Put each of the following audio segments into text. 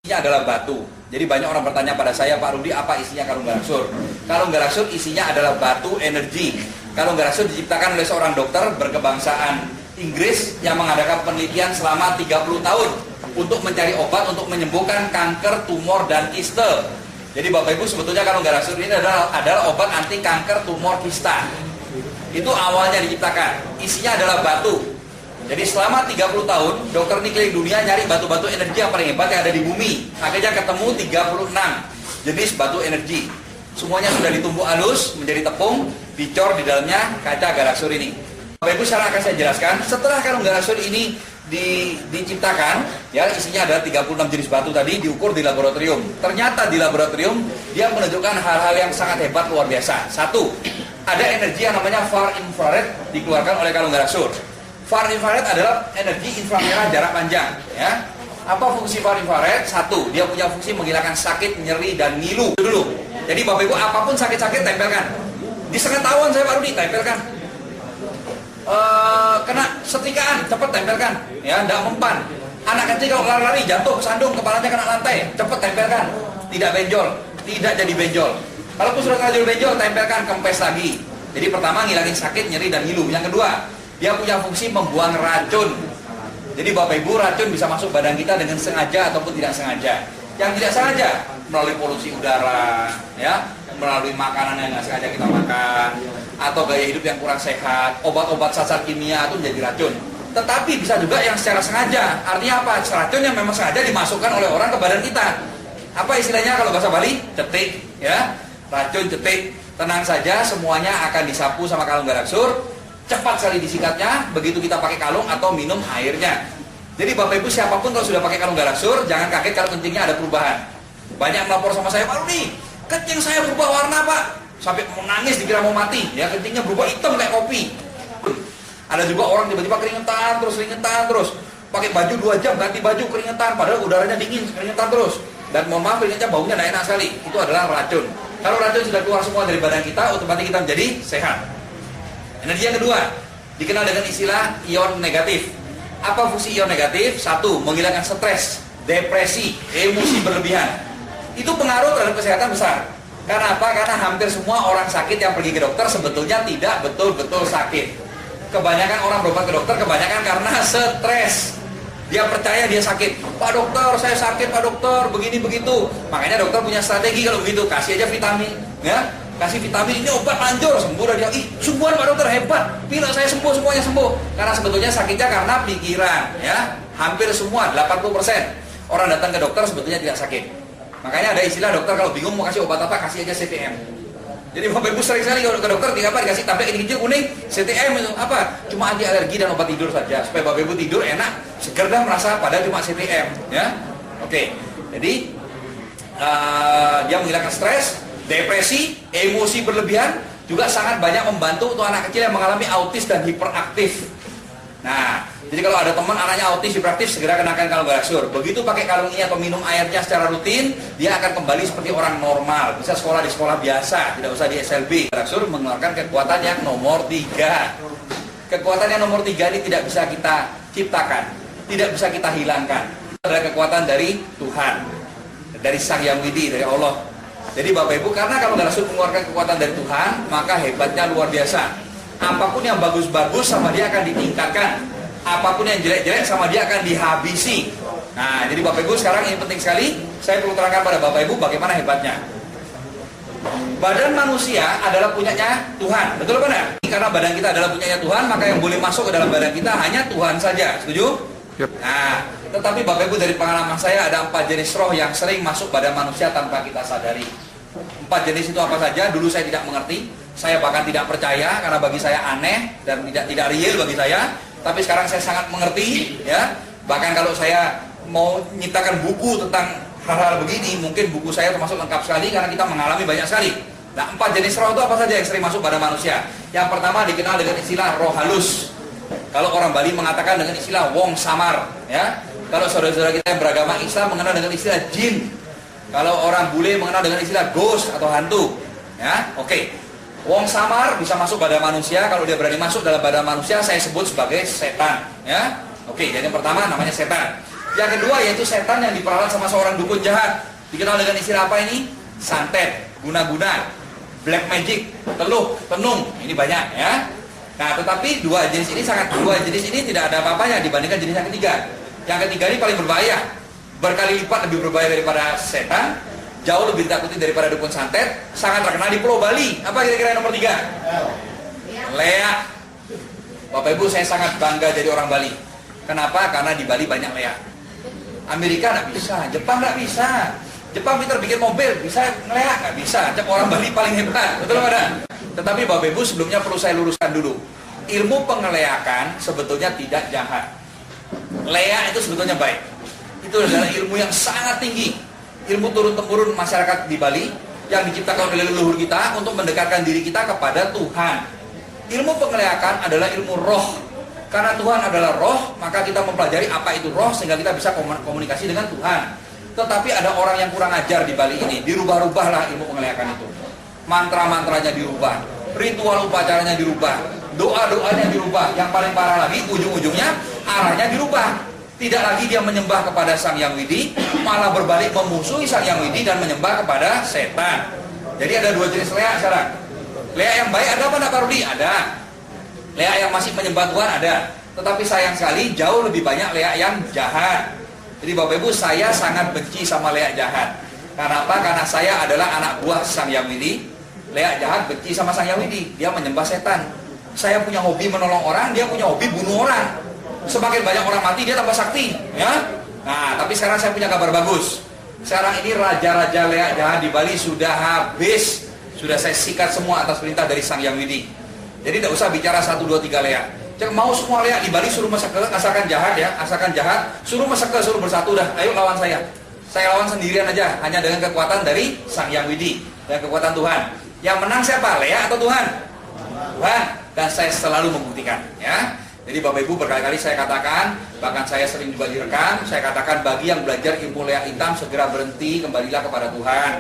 Isinya adalah batu. Jadi banyak orang bertanya pada saya, Pak Rudi, apa isinya kalung garaksur? Kalung garaksur isinya adalah batu energi. Kalung garaksur diciptakan oleh seorang dokter berkebangsaan Inggris yang mengadakan penelitian selama 30 tahun untuk mencari obat untuk menyembuhkan kanker, tumor, dan kiste. Jadi Bapak Ibu, sebetulnya kalung garaksur ini adalah obat anti kanker, tumor, kista. Itu awalnya diciptakan. Isinya adalah batu. Jadi selama 30 tahun, dokter ini keliling dunia nyari batu-batu energi yang paling hebat yang ada di bumi. Akhirnya ketemu 36 jenis batu energi. Semuanya sudah ditumbuk halus menjadi tepung, dicor di dalamnya kaca garaksur ini. Bapak Ibu, sekarang akan saya jelaskan. Setelah kalung garaksur ini diciptakan, ya, isinya adalah 36 jenis batu tadi, diukur di laboratorium. Ternyata di laboratorium dia menunjukkan hal-hal yang sangat hebat, luar biasa. Satu, ada energi yang namanya far infrared dikeluarkan oleh kalung garaksur. Far infrared adalah energi inframerah jarak panjang, ya. Apa fungsi far infrared? Satu, dia punya fungsi menghilangkan sakit, nyeri, dan ngilu. Dulu. Jadi Bapak Ibu, apapun sakit-sakit tempelkan. Di seketahuan saya Pak Rudi, tempelkan. Kena setrikaan, cepat tempelkan, ya, tidak mempan. Anak kecil kalau lari-lari jatuh kesandung, kepalanya kena lantai, cepat tempelkan. Tidak benjol, tidak jadi benjol. Kalaupun sudah jadi benjol, tempelkan, kempes lagi. Jadi pertama ngilangin sakit, nyeri, dan ngilu. Yang kedua, dia punya fungsi membuang racun. Jadi Bapak Ibu, racun bisa masuk badan kita dengan sengaja ataupun tidak sengaja. Yang tidak sengaja melalui polusi udara, ya, melalui makanan yang nggak sengaja kita makan, atau gaya hidup yang kurang sehat, obat-obat sasar kimia itu menjadi racun. Tetapi bisa juga yang secara sengaja. Artinya apa? Racun yang memang sengaja dimasukkan oleh orang ke badan kita. Apa istilahnya kalau bahasa Bali? Cetik, ya. Racun cetik. Tenang saja, semuanya akan disapu sama kalung garaksur. Cepat sekali disikatnya, begitu kita pakai kalung atau minum airnya. Jadi Bapak Ibu, siapapun kalau sudah pakai kalung garaksur, jangan kaget kalau kencingnya ada perubahan. Banyak melapor sama saya, Pak Rudi, kencing saya berubah warna Pak. Sampai mau nangis dikira mau mati, ya, kencingnya berubah hitam kayak kopi. Ada juga orang tiba-tiba keringetan terus. Pakai baju 2 jam, ganti baju keringetan, padahal udaranya dingin, keringetan terus. Dan mohon maaf, keringetnya baunya tidak enak sekali. Itu adalah racun. Kalau racun sudah keluar semua dari badan kita, otomatis kita menjadi sehat. Energi yang kedua dikenal dengan istilah ion negatif. Apa fungsi ion negatif? Satu, menghilangkan stres, depresi, emosi berlebihan. Itu pengaruh terhadap kesehatan besar. Karena apa? Karena hampir semua orang sakit yang pergi ke dokter sebetulnya tidak betul-betul sakit. Kebanyakan orang berobat ke dokter kebanyakan karena stres. Dia percaya dia sakit. Pak dokter, saya sakit Pak dokter, begini begitu. Makanya dokter punya strategi kalau begitu, kasih aja vitamin, ya. Kasih vitamin, ini obat manjur, sembuh. Dan dia, sungguhan Pak dokter, hebat, bila saya sembuh, semuanya sembuh. Karena sebetulnya sakitnya karena pikiran, ya. Hampir semua, 80% orang datang ke dokter sebetulnya tidak sakit. Makanya ada istilah dokter kalau bingung mau kasih obat apa, kasih aja CTM. Jadi Bapak Ibu sering sekali kalau ke dokter dikasih tablet ini kecil kuning, CTM itu apa? Cuma anti alergi dan obat tidur saja, supaya Bapak Ibu tidur enak, seger dan merasa padahal cuma CTM, ya. Oke. Jadi dia menghilangkan stres, depresi, emosi berlebihan, juga sangat banyak membantu untuk anak kecil yang mengalami autis dan hiperaktif. Nah, jadi kalau ada teman anaknya autis, hiperaktif, segera kenakan kalung garaksur. Begitu pakai kalung ini atau minum airnya secara rutin, dia akan kembali seperti orang normal. Bisa sekolah di sekolah biasa, tidak usah di SLB. Garaksur mengeluarkan kekuatan yang nomor 3. Kekuatan yang nomor 3 ini tidak bisa kita ciptakan, tidak bisa kita hilangkan. Adalah kekuatan dari Tuhan, dari Sang Yang Widi, dari Allah. Jadi Bapak Ibu, karena kalau garaksur mengeluarkan kekuatan dari Tuhan, maka hebatnya luar biasa. Apapun yang bagus-bagus sama dia akan ditingkatkan. Apapun yang jelek-jelek sama dia akan dihabisi. Nah, jadi Bapak Ibu sekarang ini penting sekali. Saya perlu terangkan pada Bapak Ibu bagaimana hebatnya. Badan manusia adalah punyanya Tuhan. Betul benar? Karena badan kita adalah punyanya Tuhan, maka yang boleh masuk ke dalam badan kita hanya Tuhan saja. Setuju? Yep. Nah, tetapi Bapak Ibu dari pengalaman saya ada 4 jenis roh yang sering masuk badan manusia tanpa kita sadari. 4 jenis itu apa saja? Dulu saya tidak mengerti. Saya bahkan tidak percaya karena bagi saya aneh dan tidak real bagi saya. Tapi sekarang saya sangat mengerti, ya. Bahkan kalau saya mau nyiptakan buku tentang hal-hal begini, mungkin buku saya termasuk lengkap sekali karena kita mengalami banyak sekali. Nah, 4 jenis roh itu apa saja yang sering masuk pada manusia? Yang pertama dikenal dengan istilah roh halus. Kalau orang Bali mengatakan dengan istilah wong samar, ya. Kalau saudara-saudara kita yang beragama Islam mengenal dengan istilah jin. Kalau orang bule mengenal dengan istilah ghost atau hantu, ya. Oke. Wong samar bisa masuk badan manusia. Kalau dia berani masuk dalam badan manusia, saya sebut sebagai setan, ya. Oke, jadi yang pertama namanya setan. Yang kedua yaitu setan yang diperalat sama seorang dukun jahat. Dikenal dengan istilah apa ini? Santet, guna-guna, black magic, teluh, tenung. Ini banyak ya. Nah, tetapi dua jenis ini tidak ada apa-apanya dibandingkan jenis yang ketiga. Yang ketiga ini paling berbahaya. Berkali lipat lebih berbahaya daripada setan, jauh lebih ditakuti daripada dukun santet, sangat terkenal di Pulau Bali. Apa kira-kira yang nomor 3? Leak. Bapak Ibu, saya sangat bangga jadi orang Bali. Kenapa? Karena di Bali banyak leak. Amerika nggak bisa, Jepang nggak bisa. Jepang pintar bikin mobil, bisa ngeleak nggak bisa. Orang Bali paling hebat, betul nggak ada? Tetapi Bapak Ibu, sebelumnya perlu saya luruskan dulu. Ilmu pengeleakan sebetulnya tidak jahat. Leak itu sebetulnya baik. Itu adalah ilmu yang sangat tinggi. Ilmu turun-temurun masyarakat di Bali yang diciptakan oleh leluhur kita untuk mendekatkan diri kita kepada Tuhan. Ilmu pengeleakan adalah ilmu roh. Karena Tuhan adalah roh, maka kita mempelajari apa itu roh sehingga kita bisa komunikasi dengan Tuhan. Tetapi ada orang yang kurang ajar di Bali ini, dirubah-rubahlah ilmu pengeleakan itu. Mantra-mantranya dirubah, ritual upacaranya dirubah, doa-doanya dirubah. Yang paling parah lagi, ujung-ujungnya arahnya dirubah. Tidak lagi dia menyembah kepada Sang Yang Widi, malah berbalik memusuhi Sang Yang Widi dan menyembah kepada setan. Jadi ada dua jenis leak sekarang. Leak yang baik ada apa enggak, Pak Rudi? Ada. Leak yang masih menyembah Tuhan ada. Tetapi sayang sekali jauh lebih banyak leak yang jahat. Jadi Bapak Ibu, saya sangat benci sama leak jahat. Karena apa? Karena saya adalah anak buah Sang Yang Widi. Leak jahat benci sama Sang Yang Widi. Dia menyembah setan. Saya punya hobi menolong orang, dia punya hobi bunuh orang. Semakin banyak orang mati, dia tambah sakti, ya. Nah, tapi sekarang saya punya kabar bagus. Sekarang ini raja-raja leak jahat di Bali sudah habis. Sudah saya sikat semua atas perintah dari Sang Yang Widi. Jadi tidak usah bicara 1, 2, 3 leak. Jangan mau semua leak di Bali suruh meseke, asalkan jahat ya, asalkan jahat, suruh meseke, suruh bersatu dah. Ayo lawan saya. Saya lawan sendirian aja, hanya dengan kekuatan dari Sang Yang Widi dan kekuatan Tuhan. Yang menang siapa? Leak atau Tuhan? Tuhan. Dan saya selalu membuktikan, ya. Jadi Bapak Ibu, berkali-kali saya katakan, bahkan saya sering juga direkam, saya katakan bagi yang belajar ilmu leak hitam segera berhenti, kembalilah kepada Tuhan.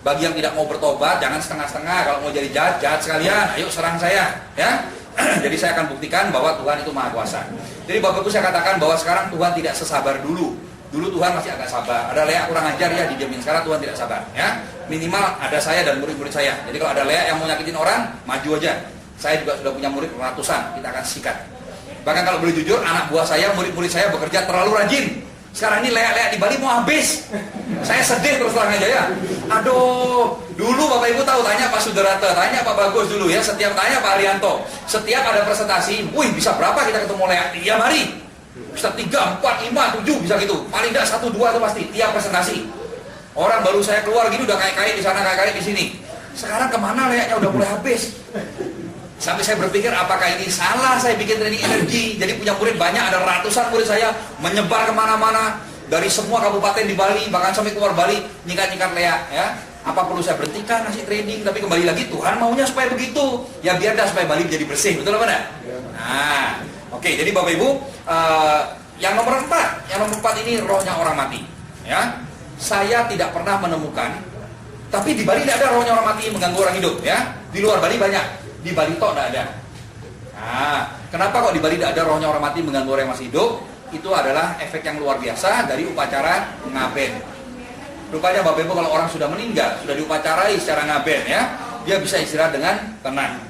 Bagi yang tidak mau bertobat, jangan setengah-setengah. Kalau mau jadi jahat sekalian, ayo serang saya, ya. Jadi saya akan buktikan bahwa Tuhan itu Maha Kuasa. Jadi Bapak Ibu, saya katakan bahwa sekarang Tuhan tidak sesabar dulu. Dulu Tuhan masih agak sabar. Ada leak kurang ajar ya didiamin. Sekarang Tuhan tidak sabar, ya. Minimal ada saya dan murid-murid saya. Jadi kalau ada leak yang mau nyakitin orang, maju aja. Saya juga sudah punya murid ratusan, kita akan sikat. Bahkan kalau boleh jujur, anak buah saya, murid-murid saya bekerja terlalu rajin. Sekarang ini leak-leak di Bali mau habis. Saya sedih terus terang aja ya. Aduh, dulu Bapak Ibu tahu, tanya Pak Sudarata, tanya Pak Bagus dulu ya, setiap tanya Pak Arianto. Setiap ada presentasi, wih bisa berapa kita ketemu leak? Tiap hari. Bisa 3, 4, 5, 7 bisa gitu. Paling tidak 1, 2 itu pasti tiap presentasi. Orang baru saya keluar gini udah kait-kait di sana, kait-kait di sini. Sekarang kemana leaknya udah mulai habis. Sampai saya berpikir apakah ini salah saya bikin training energi. Jadi punya murid banyak, ada ratusan murid saya menyebar kemana-mana. Dari semua kabupaten di Bali, bahkan sampai keluar Bali, nyikat-nyikat leak ya. Apa perlu saya berhentikan ngasih training? Tapi kembali lagi Tuhan maunya supaya begitu. Ya biar dah supaya Bali jadi bersih, betul apa enggak? Nah, oke, jadi Bapak Ibu, yang nomor 4. Yang nomor 4 ini rohnya orang mati ya. Saya tidak pernah menemukan, tapi di Bali tidak ada rohnya orang mati mengganggu orang hidup ya. Di luar Bali banyak. Di Bali toh tidak ada. Nah, kenapa kok di Bali tidak ada rohnya orang mati mengganggu orang yang masih hidup? Itu adalah efek yang luar biasa dari upacara ngaben. Rupanya Bapak Ibu, kalau orang sudah meninggal, sudah diupacarai secara ngaben ya, dia bisa istirahat dengan tenang.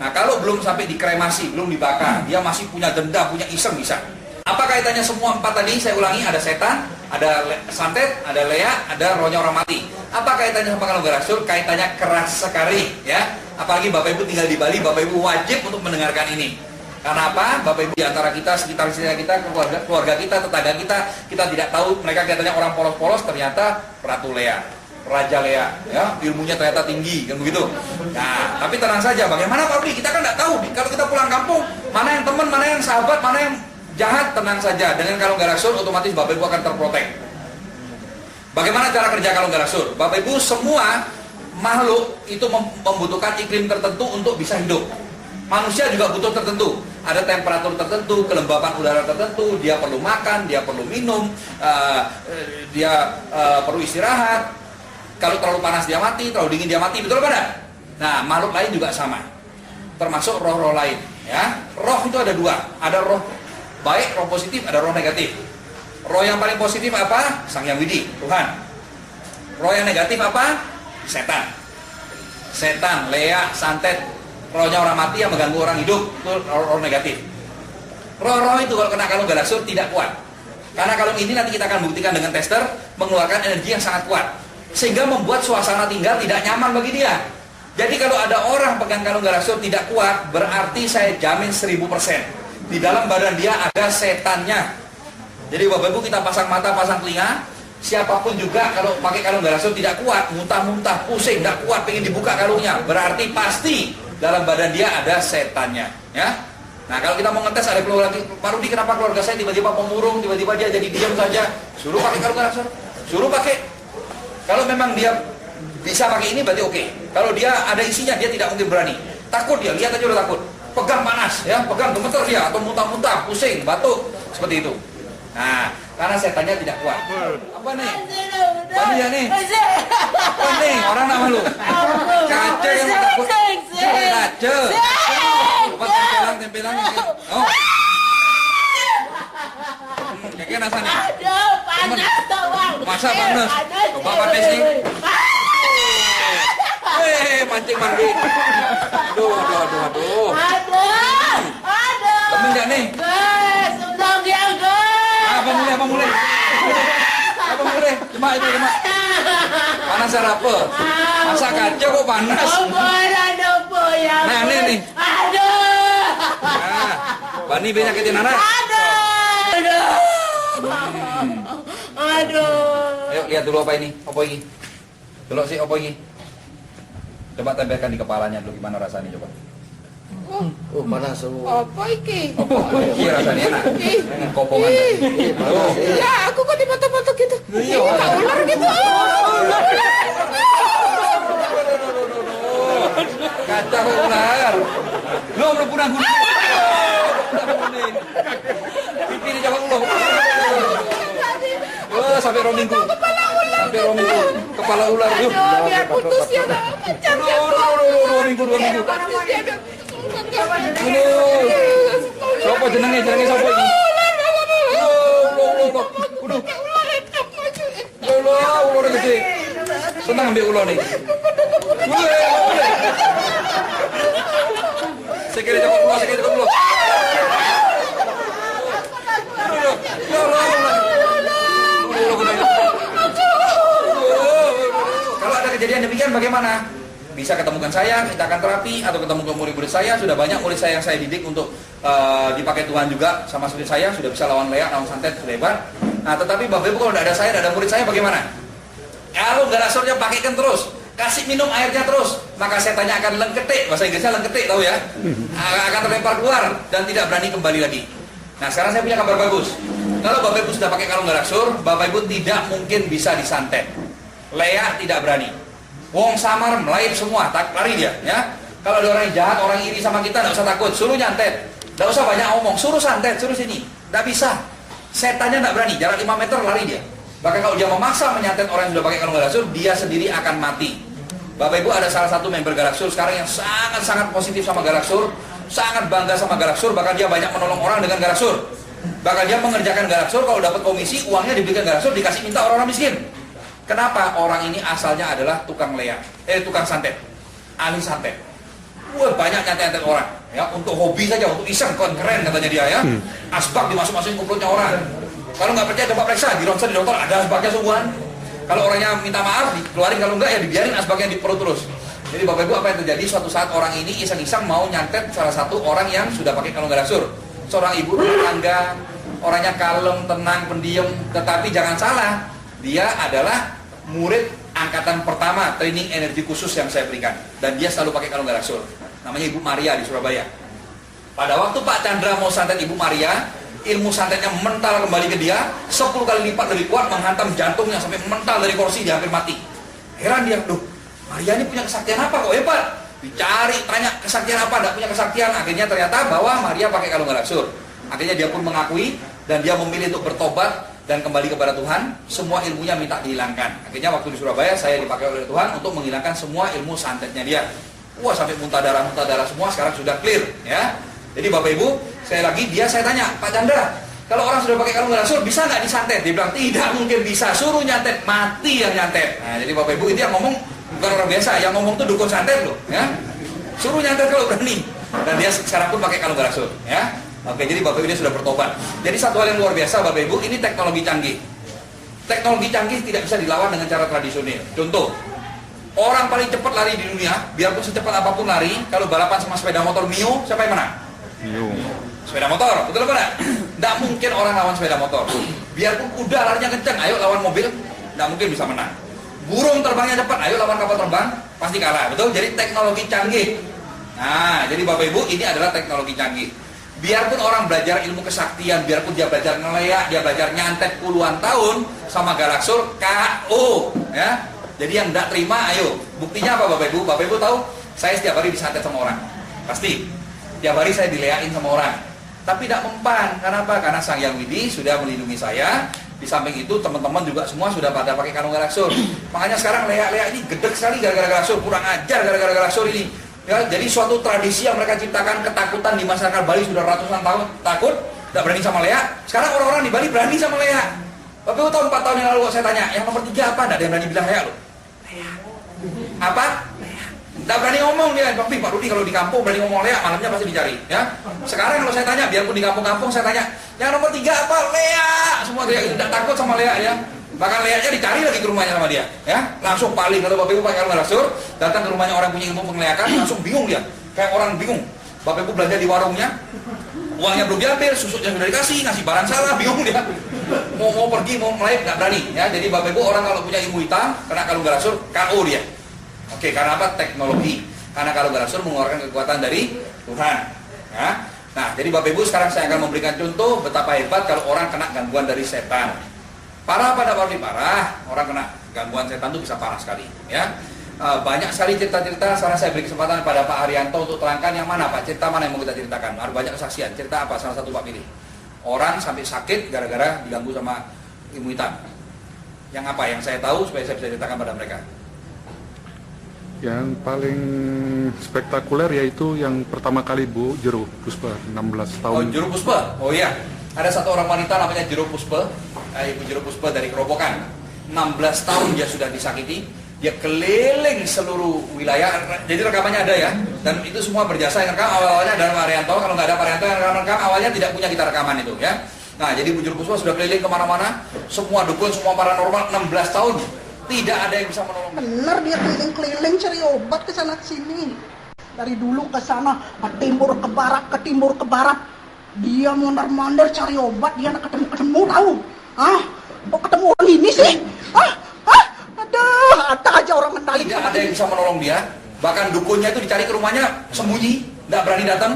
Nah, kalau belum sampai dikremasi, belum dibakar, dia masih punya dendam, punya iseng bisa. Apa kaitannya semua 4 tadi? Saya ulangi, ada setan, ada santet, ada leak, ada rohnya orang mati. Apa kaitannya sama kalau Rasul? Kaitannya keras sekali ya. Apalagi Bapak Ibu tinggal di Bali, Bapak Ibu wajib untuk mendengarkan ini. Karena apa? Bapak Ibu di antara kita, sekitar kita, keluarga kita, tetangga kita tidak tahu mereka kelihatannya orang polos-polos, ternyata Ratu Lea, Raja Lea, ya, ilmunya ternyata tinggi, kan begitu. Nah, tapi tenang saja, bagaimana Pak Bri? Kita kan tidak tahu. Kalau kita pulang kampung, mana yang teman, mana yang sahabat, mana yang jahat, tenang saja. Dengan kalau nggak rasul, otomatis Bapak Ibu akan terprotek. Bagaimana cara kerja kalau nggak rasul? Bapak Ibu, semua makhluk itu membutuhkan iklim tertentu untuk bisa hidup. Manusia juga butuh tertentu. Ada temperatur tertentu, kelembapan udara tertentu. Dia perlu makan, dia perlu minum, dia perlu istirahat. Kalau terlalu panas dia mati, terlalu dingin dia mati. Betul apa enggak? Nah, makhluk lain juga sama. Termasuk roh-roh lain. Ya, roh itu ada 2. Ada roh baik, roh positif, ada roh negatif. Roh yang paling positif apa? Sang Yang Widi, Tuhan. Roh yang negatif apa? Setan. Setan, leak, santet. Rohnya orang mati yang mengganggu orang hidup, itu roh negatif. Roh-roh itu kalau kena kalung galaksur tidak kuat. Karena kalung ini nanti kita akan buktikan dengan tester, mengeluarkan energi yang sangat kuat, sehingga membuat suasana tinggal tidak nyaman bagi dia. Jadi kalau ada orang pegang kalung galaksur tidak kuat, berarti saya jamin 1000%. Di dalam badan dia ada setannya. Jadi Bapak Ibu, kita pasang mata, pasang telinga. Siapapun juga kalau pakai kalung galaksur tidak kuat, muntah-muntah, pusing, tidak kuat, pengen dibuka kalungnya, berarti pasti dalam badan dia ada setannya, ya. Nah, kalau kita mau ngetes ada keluarga, Pak Rudi, kenapa keluarga saya tiba-tiba pemurung, tiba-tiba dia jadi diam saja? Suruh pakai kalung galaksur, suruh pakai. Kalau memang dia bisa pakai ini berarti oke. Kalau dia ada isinya, dia tidak mungkin berani. Takut dia, lihat aja udah takut. Pegang panas, ya, pegang gemeter dia, atau muntah-muntah, pusing, batuk, seperti itu. Nah, karena setannya tidak kuat. Apa nih? Apa ya nih? Apa nih? Orang nak malu? Kaca yang takut. Kaca. Coba tempelan. Oh. Kayak rasanya. Aduh, panas bang. Masa panas? Coba pakai sih. Mancing mandi. Aduh. Temen gak nih? Guys, undang dia guys. Apa mulai? Cuma. Panas apa? Masa kaca kok panas? Nah, nih. Aduh. Nah, Bani nyakitin anak. Aduh. Ayo lihat dulu apa ini? Apa ini? Dulu sih apa ini? Coba tempelkan di kepalanya dulu, gimana rasanya coba. Oh, panas semua. Apa iki? Iya rasanya enak. Kopongan. Oh. Ya, aku kok dipatok-patok gitu. Iya. Ular gitu. Kaca ular. Lo belum pulang gunung. Pipi di jawab lo. Oh, sampai rominggu. Kepala ular tuh. Aduh, biar putus ya. Macam Dua minggu. Siapa jenengnya siapa ini? Ular gede. Senang ambil ular nih. Sekali cepat keluar. Kalau ada kejadian demikian bagaimana? Bisa ketemukan saya, kita akan terapi, atau ketemu ke murid-murid saya. Sudah banyak murid saya yang saya didik untuk dipakai Tuhan juga sama seperti saya, sudah bisa lawan leak, lawan santet, sudah hebat. Nah, tetapi Bapak Ibu kalau tidak ada saya, tidak ada murid saya bagaimana? Kalau galaksurnya pakaikan terus, kasih minum airnya terus, maka setannya akan lengketik, bahasa Inggrisnya lengketik, tahu ya? Akan terlempar keluar dan tidak berani kembali lagi. Nah, sekarang saya punya kabar bagus. Kalau Bapak Ibu sudah pakai kalung galaksur, Bapak Ibu tidak mungkin bisa disantet. Leak tidak berani. Wong samar melayu semua, lari dia, ya. Kalau ada orang yang jahat, orang iri sama kita, tidak usah takut, suruh nyantet, tidak usah banyak ngomong, suruh santet, suruh sini, tidak bisa. Setannya tidak berani, jarak 5 meter lari dia. Bahkan kalau dia memaksa menyantet orang yang sudah pakai kalung galaksur, dia sendiri akan mati. Bapak Ibu, ada salah satu member galaksur sekarang yang sangat positif sama galaksur, sangat bangga sama galaksur, bahkan dia banyak menolong orang dengan galaksur. Bahkan dia mengerjakan galaksur, kalau dapat komisi, uangnya diberikan galaksur, dikasih minta orang-orang miskin. Kenapa? Orang ini asalnya adalah tukang leak, tukang santet, ahli santet. Wah, banyak nyantet orang, ya, untuk hobi saja, untuk iseng, keren katanya dia, ya. Asbak dimasuk-masukin kumpulnya orang. Kalau nggak percaya coba periksa, di ronsen di dokter ada asbaknya sungguhan. Kalau orangnya minta maaf, dikeluarin, kalau enggak ya dibiarin asbaknya di perut terus. Jadi Bapak Ibu, apa yang terjadi? Suatu saat orang ini iseng-iseng mau nyantet salah satu orang yang sudah pakai kalung galaksur. Seorang ibu rumah tangga, orangnya kalem, tenang, pendiam, tetapi jangan salah, dia adalah murid angkatan pertama training energi khusus yang saya berikan, dan dia selalu pakai kalung galaksur. Namanya Ibu Maria di Surabaya. Pada waktu Pak Chandra mau santet Ibu Maria, ilmu santetnya mental kembali ke dia 10 kali lipat lebih kuat, menghantam jantungnya sampai mental dari kursi, dia hampir mati. Heran dia, duh, Maria ini punya kesaktian apa kok hebat? Dicari, tanya kesaktian apa, tidak punya kesaktian. Akhirnya ternyata bahwa Maria pakai kalung galaksur. Akhirnya dia pun mengakui dan dia memilih untuk bertobat dan kembali kepada Tuhan. Semua ilmunya minta dihilangkan. Akhirnya waktu di Surabaya saya dipakai oleh Tuhan untuk menghilangkan semua ilmu santetnya dia. Wah, sampai muntah darah semua sekarang sudah clear, ya. Jadi Bapak Ibu, saya tanya, Pak Chandra, Kalau orang sudah pakai kalung rasul, bisa nggak disantet? Dia bilang tidak mungkin bisa. Suruh nyantet, mati yang nyantet. Nah, jadi Bapak Ibu itu yang ngomong bukan orang biasa, yang ngomong tuh dukun santet loh, ya. Suruh nyantet kalau berani. Dan dia sekarang pun pakai kalung rasul, ya. Oke, jadi Bapak Ibu dia sudah bertobat. Jadi satu hal yang luar biasa Bapak Ibu, ini teknologi canggih. Teknologi canggih tidak bisa dilawan dengan cara tradisional. Contoh, orang paling cepat lari di dunia, biarpun secepat apapun lari, kalau balapan sama sepeda motor Mio, siapa yang menang? Mio. Sepeda motor, betul apa enggak? Nggak mungkin orang lawan sepeda motor. Biarpun kuda larinya kencang, ayo lawan mobil, nggak mungkin bisa menang. Burung terbangnya cepat, ayo lawan kapal terbang, pasti kalah, betul? Jadi teknologi canggih. Nah, jadi Bapak Ibu, ini adalah teknologi canggih. Biarpun orang belajar ilmu kesaktian, biarpun dia belajar ngeleak, dia belajar nyantet puluhan tahun sama Galaksur, KO, ya. Jadi yang tidak terima, ayo. Buktinya apa Bapak Ibu? Bapak Ibu tahu, saya setiap hari disantet sama orang, pasti. Setiap hari saya dileakin sama orang, tapi tidak mempan. Kenapa? Karena Sang Hyang Widi sudah melindungi saya. Di samping itu teman-teman juga semua sudah pada pakai kalung Galaksur. Makanya sekarang leak-leak ini gedek sekali gara-gara Galaksur, kurang ajar gara-gara Galaksur ini. Ya, jadi suatu tradisi yang mereka ciptakan, ketakutan di masyarakat Bali sudah ratusan tahun, takut, tidak berani sama leak. Sekarang orang-orang di Bali berani sama leak. Bapak Ibu tahu 4 tahun yang lalu saya tanya, yang nomor 3 apa? Tidak ada yang berani bilang leak loh. Leak. Apa? Leak. Tidak berani ngomong dia. Pak Rudi kalau di kampung berani ngomong leak, malamnya pasti dicari. Ya. Sekarang kalau saya tanya, biarpun di kampung-kampung saya tanya, yang nomor 3 apa? Leak. Semua teriak, tidak takut sama leak ya. Bahkan leaknya dicari lagi ke rumahnya sama dia, ya. Langsung paling kalau Bapak Ibu pakai kalung Galaksur, datang ke rumahnya orang punya ilmu pengleakan, langsung bingung dia, kayak orang bingung. Bapak Ibu belanja di warungnya, uangnya belum diambil, susuknya sudah dikasih, ngasih barang salah, bingung dia. Mau pergi, mau melek, nggak berani, ya. Jadi Bapak Ibu orang kalau punya ilmu hitam, kena kalung Galaksur, KO dia. Oke, karena apa? Teknologi. Karena kalung Galaksur mengeluarkan kekuatan dari Tuhan, ya. Nah, jadi Bapak Ibu sekarang saya akan memberikan contoh betapa hebat kalau orang kena gangguan dari setan. Parah pada parah, orang kena gangguan setan itu bisa parah sekali, ya. Banyak sekali cerita-cerita. Sekarang saya beri kesempatan pada Pak Haryanto untuk terangkan yang mana Pak, cerita mana yang mau kita ceritakan. Harus banyak kesaksian. Cerita apa? Salah satu Pak pilih. Orang sampai sakit gara-gara diganggu sama ilmu hitam. Yang apa? Yang saya tahu supaya saya bisa ceritakan pada mereka. Yang paling spektakuler yaitu yang pertama kali Bu Jero Puspa 16 tahun. Oh, Jero Puspa. Oh iya. Ada satu orang wanita namanya Jero Puspa, Ibu Jero Puspa dari Kerobokan. 16 tahun dia sudah disakiti, dia keliling seluruh wilayah. Jadi rekamannya ada ya, dan itu semua berjasa. Yang rekam awalnya adalah Pak Haryanto. Kalau nggak ada Pak Haryanto yang rekam awalnya tidak punya kita rekaman itu, ya. Nah, jadi Ibu Jero Puspa sudah keliling kemana-mana, semua dukun, semua paranormal, 16 tahun tidak ada yang bisa menolong. Bener dia keliling-keliling cari obat ke sana sini. Dari dulu ke sana, ke timur ke barat, ke timur ke barat. Dia mondar-mandir cari obat, dia nggak ketemu-ketemu tahu. Kok ketemu orang ini sih? Ada aja orang menarik. Tidak ada yang bisa menolong dia. Bahkan dukunnya itu dicari ke rumahnya sembunyi, nggak berani datang.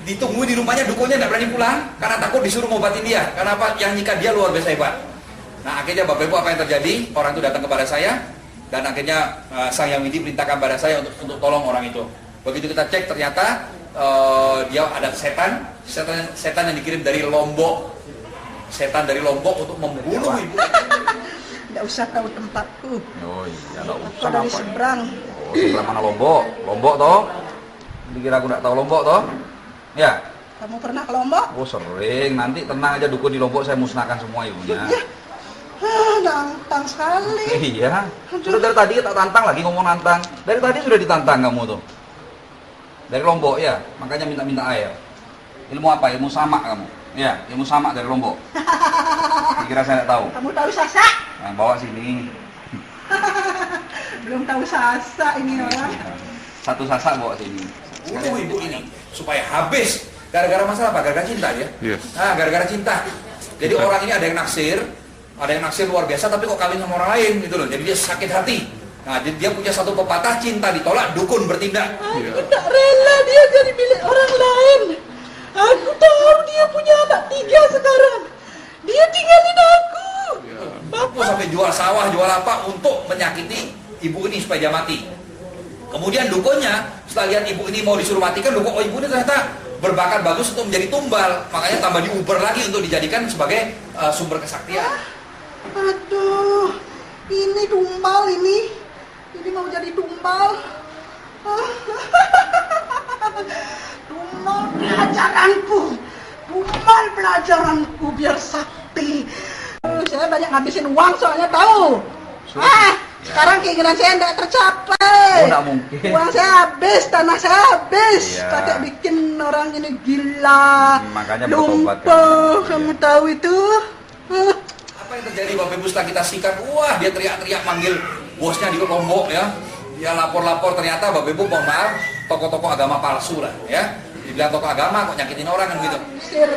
Ditunggu di rumahnya, dukunnya nggak berani pulang karena takut disuruh ngobatin dia. Karena apa? Yang nyikat dia luar biasa hebat. Nah, akhirnya Bapak Ibu apa yang terjadi? Orang itu datang kepada saya dan akhirnya Sang Hyang Widi perintahkan pada saya untuk tolong orang itu. Begitu kita cek ternyata dia ada setan yang dikirim dari Lombok. Setan dari Lombok untuk membunuh ibu. Nggak usah tahu tempatku. Oh iya, nggak Aku dari seberang. Oh, sebelah mana Lombok? Lombok toh? Dikira aku nggak tahu Lombok toh? Ya. Kamu pernah ke Lombok? Oh sering. Nanti tenang aja, dukun di Lombok saya musnahkan semua ibunya. Ya. Nantang sekali. Iya. Sudah dari tadi tak tantang lagi ngomong nantang. Dari tadi sudah ditantang kamu tuh. Dari Lombok ya, makanya minta air. Ilmu apa? Ilmu samak kamu. Ya, ilmu samak dari Lombok. Dikira saya nggak tahu. Kamu tahu Sasa? Nah, bawa sini. Belum tahu Sasa ini orang. Satu sasak bawa sini. Ibu ini supaya habis gara-gara masalah apa? Gara-gara cinta ya? Yes. Nah, gara-gara cinta. Jadi orang ini ada yang naksir luar biasa, tapi kok kawin sama orang lain gitu loh. Jadi dia sakit hati. Nah, dia punya satu pepatah, cinta ditolak, dukun bertindak. Aku tak rela dia jadi milik orang lain. Aku tahu dia punya anak 3 sekarang. Dia tinggalin aku. Aku sampai jual sawah, jual apa untuk menyakiti ibu ini supaya dia mati. Kemudian dukunnya setelah lihat ibu ini mau disuruh matikan, dukun, oh ibu ini ternyata berbakat bagus untuk menjadi tumbal. Makanya tambah diuber lagi untuk dijadikan sebagai sumber kesaktian. Aduh, ini tumbal ini. Ini mau jadi tumbal. Tumbal pelajaranku. Tumbal amal pelajaranku biar sakti. Saya banyak ngabisin uang soalnya tahu. Sekarang keinginan saya tidak tercapai. Nggak mungkin. Uang saya habis, tanah saya habis. Iya. Pakai bikin orang ini gila. Makanya bertobat, lumpuh, kamu tahu itu? Apa yang terjadi Bapak Ibu setelah kita sikat? Wah, dia teriak-teriak manggil bosnya di Lombok ya. Dia lapor-lapor, ternyata Bapak Ibu mohon maaf, tokoh-tokoh agama palsu lah ya. Dibilang tokoh agama kok nyakitin orang kan gitu. Usir.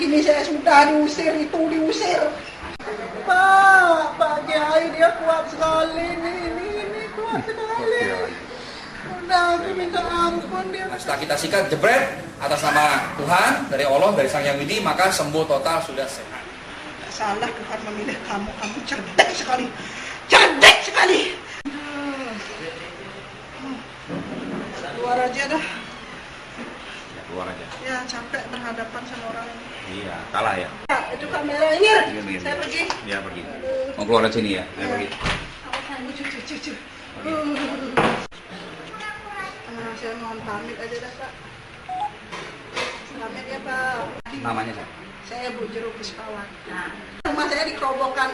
Ini saya sudah diusir, itu diusir. Pak Kiai dia kuat sekali, ini kuat sekali. Udah aku minta ampun dia. Nah, setelah kita sikat jebret atas nama Tuhan dari Allah, dari Sang Yang Widi, maka sembuh total, sudah sehat. Salah Tuhan memilih kamu cerdik sekali. Cerdik sekali. Keluar aja dah. Keluar aja. Ya capek berhadapan sama orang ini. Iya, kalah ya. Itu kamera ini. Saya pergi. Iya, pergi. Mau keluar dari sini ya? Saya pergi. Cucu. Saya mohon pamit aja dah Pak. Pamit ya Pak. Namanya siapa? Saya Bu Jero Puspawati. Rumah saya di Kerobokan.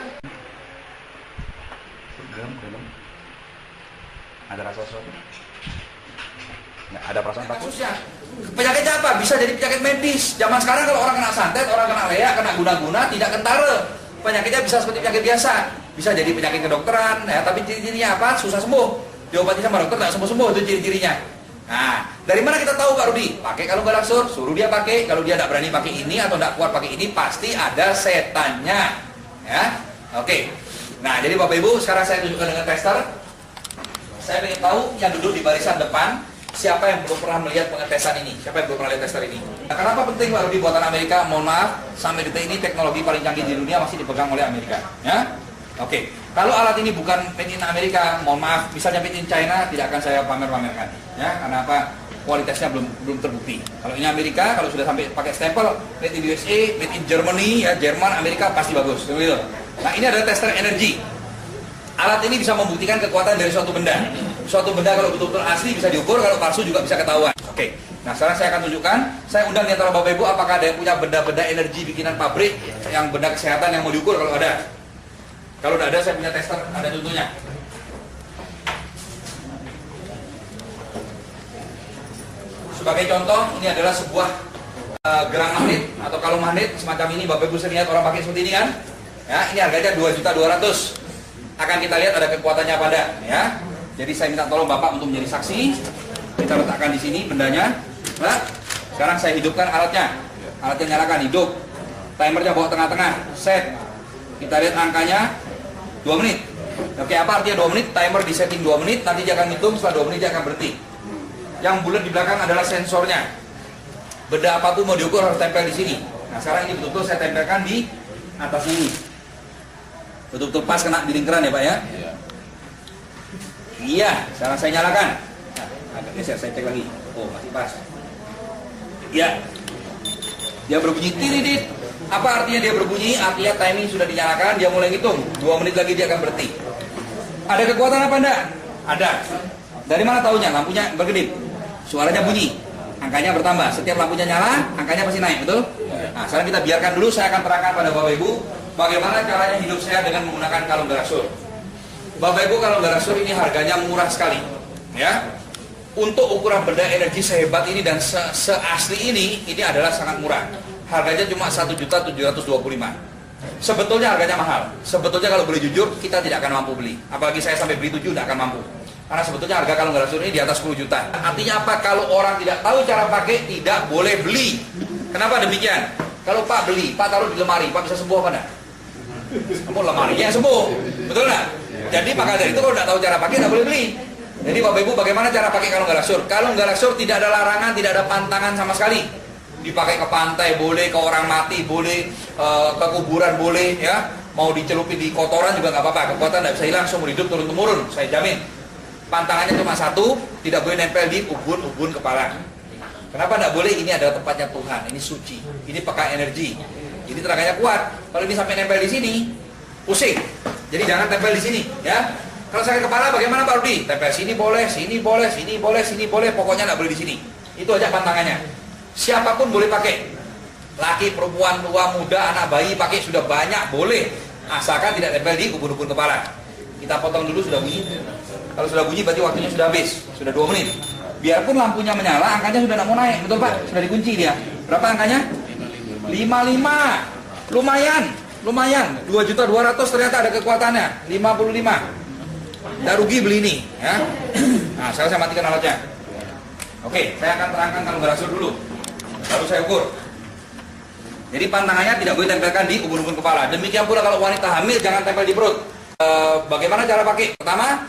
Belum. Ada rasa sesuatu? Nggak ada perasaan takutnya. Penyakitnya apa? Bisa jadi penyakit medis. Zaman sekarang kalau orang kena santet, orang kena leak, kena guna-guna, tidak kentara. Penyakitnya bisa seperti penyakit biasa. Bisa jadi penyakit kedokteran, ya, tapi ciri-cirinya apa? Susah sembuh. Diobati sama dokter tidak sembuh-sembuh, itu ciri-cirinya. Nah, dari mana kita tahu Pak Rudi? Pakai kalung galaksur, suruh dia pakai. Kalau dia tidak berani pakai ini atau tidak kuat pakai ini, pasti ada setannya. Ya, oke. Nah, jadi Bapak Ibu, sekarang saya tunjukkan dengan tester. Saya ingin tahu yang duduk di barisan depan, siapa yang belum pernah melihat pengetesan ini? Siapa yang belum pernah lihat tester ini? Nah, kenapa penting Pak Rudi buatan Amerika? Mohon maaf, sampai detik ini teknologi paling canggih di dunia masih dipegang oleh Amerika. Ya, oke. Kalau alat ini bukan made in Amerika, mohon maaf, misalnya made in China, tidak akan saya pamer-pamerkan. Ya, karena apa? Kualitasnya belum terbukti. Kalau ini Amerika, kalau sudah sampai pakai stempel made in USA, made in Germany, ya Jerman, Amerika pasti bagus. Gitu. Nah, ini adalah tester energi. Alat ini bisa membuktikan kekuatan dari suatu benda. Suatu benda kalau betul-betul asli bisa diukur, kalau palsu juga bisa ketahuan. Oke. Nah, sekarang saya akan tunjukkan. Saya undang di antara Bapak Ibu, apakah ada yang punya benda-benda energi bikinan pabrik, yang benda kesehatan yang mau diukur kalau ada. Kalau tidak ada, saya punya tester, ada contohnya. Sebagai contoh, ini adalah sebuah gerang magnet atau kalung magnet semacam ini. Bapak Ibu sering lihat orang pakai seperti ini kan? Ya, ini harganya 2.200.000. Akan kita lihat ada kekuatannya apa enggak, ya. Jadi saya minta tolong Bapak untuk menjadi saksi. Kita letakkan di sini bendanya. Nah, sekarang saya hidupkan alatnya. Alatnya nyalakan, hidup. Timernya bawa tengah-tengah. Set. Kita lihat angkanya 2 menit. Oke, apa artinya 2 menit? Timer di setting 2 menit, nanti dia akan hitung, setelah 2 menit dia akan berhenti. Yang bulat di belakang adalah sensornya. Benda apapun mau diukur harus tempel di sini. Nah, sekarang ini betul-betul saya tempelkan di atas ini. Betul-betul pas kena di lingkaran ya Pak ya? Iya, sekarang saya nyalakan. Nah, agak geser, saya cek lagi. Oh, masih pas. Iya. Dia berbunyi tirit. Apa artinya dia berbunyi? Artinya timing sudah dinyalakan, dia mulai ngitung. 2 menit lagi dia akan berhenti. Ada kekuatan apa enggak? Ada. Dari mana tahunya? Lampunya berkedip. Suaranya bunyi. Angkanya bertambah. Setiap lampunya nyala, angkanya pasti naik, betul? Nah, sekarang kita biarkan dulu, saya akan terangkan pada Bapak Ibu bagaimana caranya hidup saya dengan menggunakan kalung galaksur. Bapak Ibu, kalung galaksur ini harganya murah sekali. Ya. Untuk ukuran benda energi sehebat ini dan seasli ini adalah sangat murah. Harganya cuma 1.725.000. Sebetulnya harganya mahal. Sebetulnya kalau boleh jujur, kita tidak akan mampu beli. Apalagi saya sampai beli 7 tidak akan mampu. Karena sebetulnya harga kalung galaksur ini di atas 10 juta. Artinya apa? Kalau orang tidak tahu cara pakai, tidak boleh beli. Kenapa demikian? Kalau Pak beli, Pak taruh di lemari, Pak bisa sembuh apa enggak? Kamu lemarinya yang sembuh, betul nggak? Jadi maka dari itu kalau tidak tahu cara pakai, tidak boleh beli. Jadi Bapak Ibu, bagaimana cara pakai kalung galaksur? Kalung galaksur tidak ada larangan, tidak ada pantangan sama sekali. Dipakai ke pantai boleh, ke orang mati boleh, ke kuburan boleh, ya. Mau dicelupin di kotoran juga nggak apa-apa. Kekuatan tidak bisa hilang, seumur hidup turun temurun, saya jamin. Pantangannya cuma satu, tidak boleh nempel di ubun-ubun kepala. Kenapa tidak boleh? Ini adalah tempatnya Tuhan, ini suci, ini peka energi, ini tenaganya kuat. Kalau ini sampai nempel di sini, pusing. Jadi jangan tempel di sini, ya. Kalau sakit kepala bagaimana Pak Rudi? Tempel sini boleh, sini boleh, sini boleh, sini boleh, pokoknya tidak boleh di sini. Itu aja pantangannya. Siapapun boleh pakai. Laki, perempuan, tua, muda, anak bayi pakai sudah banyak, boleh. Asalkan tidak tempel di ubun-ubun kepala. Kita potong dulu, sudah bunyi. Kalau sudah bunyi berarti waktunya sudah habis, sudah 2 menit. Biarpun lampunya menyala, angkanya sudah tidak mau naik, betul Pak? Sudah dikunci dia. Berapa angkanya? 55. Lumayan. 2.200.000 ternyata ada kekuatannya. 55. Tidak rugi beli ini, ya. Nah, sekarang saya matikan alatnya. Oke, saya akan terangkan kalung garasur dulu. Lalu saya ukur. Jadi pantangannya tidak boleh tempelkan di ubun-ubun kepala. Demikian pula kalau wanita hamil jangan tempel di perut. Bagaimana cara pakai? Pertama,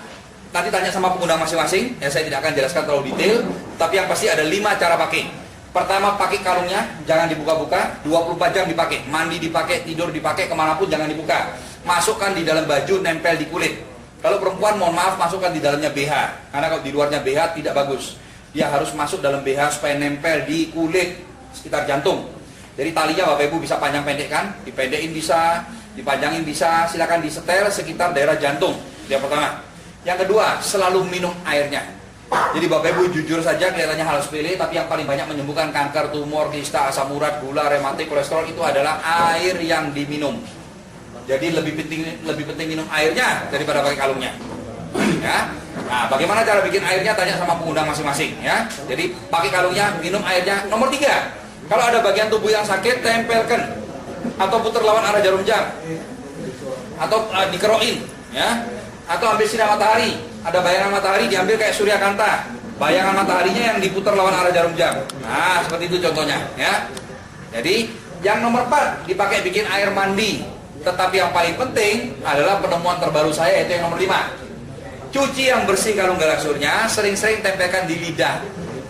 nanti tanya sama pengguna masing-masing. Ya, saya tidak akan jelaskan terlalu detail. Tapi yang pasti ada 5 cara pakai. Pertama, pakai kalungnya, jangan dibuka-buka. 24 jam dipakai. Mandi dipakai, tidur dipakai, kemanapun jangan dibuka. Masukkan di dalam baju, nempel di kulit. Kalau perempuan, mohon maaf, masukkan di dalamnya BH. Karena kalau di luarnya BH tidak bagus. Dia harus masuk dalam BH supaya nempel di kulit sekitar jantung. Jadi talinya Bapak Ibu bisa panjang pendekkan, dipendekin bisa, dipanjangin bisa, silakan disetel sekitar daerah jantung. Yang pertama. Yang kedua, selalu minum airnya. Jadi Bapak Ibu jujur saja kelihatannya hal sepele, tapi yang paling banyak menyembuhkan kanker, tumor, kista, asam urat, gula, rematik, kolesterol itu adalah air yang diminum. Jadi lebih penting minum airnya daripada pakai kalungnya. Ya. Nah, bagaimana cara bikin airnya? Tanya sama pengundang masing-masing, ya. Jadi pakai kalungnya, minum airnya. Nomor 3, kalau ada bagian tubuh yang sakit, tempelkan atau putar lawan arah jarum jam, atau dikerokin, ya. Atau ambil sinar matahari. Ada bayangan matahari diambil kayak Suryakanta. Bayangan mataharinya yang diputar lawan arah jarum jam. Nah, seperti itu contohnya, ya. Jadi yang nomor 4 dipakai bikin air mandi. Tetapi yang paling penting adalah penemuan terbaru saya, yaitu yang nomor 5. Cuci yang bersih kalung garasurnya, sering-sering tempelkan di lidah.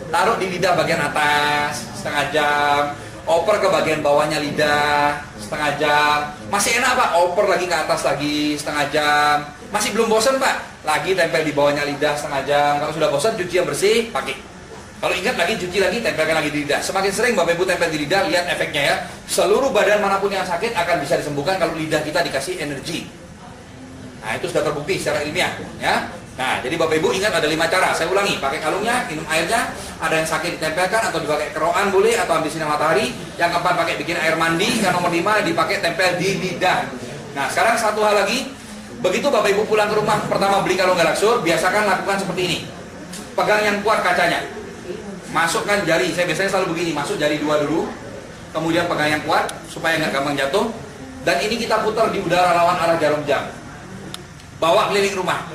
Taruh di lidah bagian atas setengah jam, oper ke bagian bawahnya lidah setengah jam. Masih enak Pak, oper lagi ke atas lagi setengah jam. Masih belum bosan Pak, lagi tempel di bawahnya lidah setengah jam. Kalau sudah bosan, cuci yang bersih, pakai. Kalau ingat lagi, cuci lagi, tempelkan lagi di lidah. Semakin sering Bapak Ibu tempel di lidah, lihat efeknya ya. Seluruh badan manapun yang sakit akan bisa disembuhkan kalau lidah kita dikasih energi. Nah, itu sudah terbukti secara ilmiah, ya. Nah, jadi Bapak Ibu ingat ada 5 cara. Saya ulangi, pakai kalungnya, minum airnya, ada yang sakit ditempelkan atau dipakai kerokan boleh, atau ambil sinar matahari. Yang keempat pakai bikin air mandi. Yang nomor 5 dipakai tempel di lidah. Nah, sekarang satu hal lagi. Begitu Bapak Ibu pulang ke rumah, pertama beli kalung garaksur, biasakan lakukan seperti ini. Pegang yang kuat kacanya. Masukkan jari, saya biasanya selalu begini, masuk jari 2 dulu. Kemudian pegang yang kuat supaya nggak gampang jatuh. Dan ini kita putar di udara lawan arah jarum jam. Bawa keliling rumah.